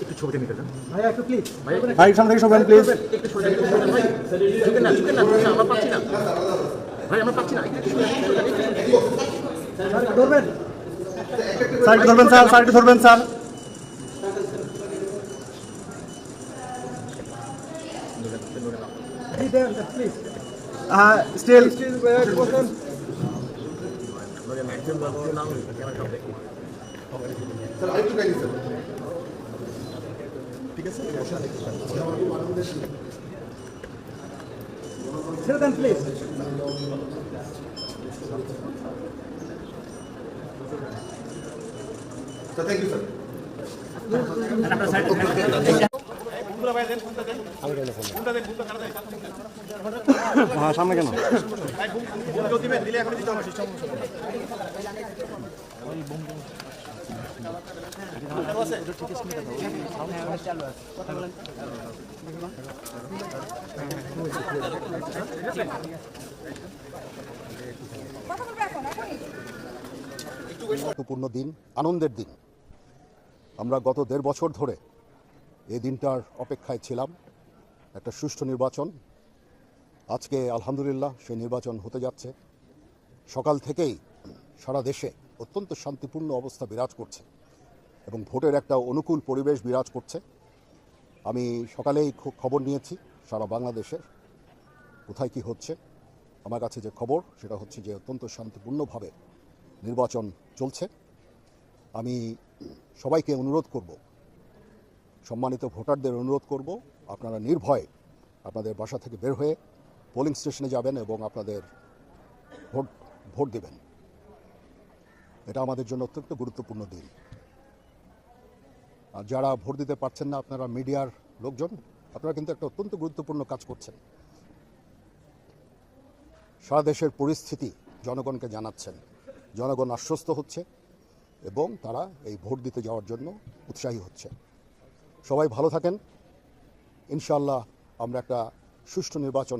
একটু ছবিটা নিতে চান ভাইয়া একটু প্লিজ ভাই সামনে থেকে সবাই প্লিজ একটু ছবিটা নিতে চান ভাই ঝুঁকেন না আমরা পাচ্ছি না ভাই আমরা পাচ্ছি না ধরবেন সাইড ধরবেন স্যার সাইড ধরবেন স্যার প্লিজ স্টিল ঠিক আছে ছেড়ে দেন প্লিজ থ্যাংক ইউ স্যার সামনে কেন গুরুত্বপূর্ণ দিন, আনন্দের দিন। আমরা গত ১.৫ বছর ধরে এই দিনটার অপেক্ষায় ছিলাম, একটা সুষ্ঠু নির্বাচন। আজকে আলহামদুলিল্লাহ সেই নির্বাচন হতে যাচ্ছে। সকাল থেকেই সারা দেশে অত্যন্ত শান্তিপূর্ণ অবস্থা বিরাজ করছে এবং ভোটের একটা অনুকূল পরিবেশ বিরাজ করছে। আমি সকালেই খবর নিয়েছি সারা বাংলাদেশের কোথায় কি হচ্ছে। আমার কাছে যে খবর সেটা হচ্ছে যে অত্যন্ত শান্তিপূর্ণভাবে নির্বাচন চলছে। আমি সবাইকে অনুরোধ করব, সম্মানিত ভোটারদের অনুরোধ করব, আপনারা নির্ভয়ে আপনাদের বাসা থেকে বের হয়ে পোলিং স্টেশনে যাবেন এবং আপনাদের ভোট দেবেন। এটা আমাদের জন্য অত্যন্ত গুরুত্বপূর্ণ দিন। আর যারা ভোট দিতে পারছেন না, আপনারা মিডিয়ার লোকজন, আপনারা কিন্তু একটা অত্যন্ত গুরুত্বপূর্ণ কাজ করছেন। সারা দেশের পরিস্থিতি জনগণকে জানাচ্ছেন, জনগণ আশ্বস্ত হচ্ছে এবং তারা এই ভোট দিতে যাওয়ার জন্য উৎসাহী হচ্ছে। সবাই ভালো থাকেন। ইনশাআল্লাহ আমরা একটা সুষ্ঠু নির্বাচন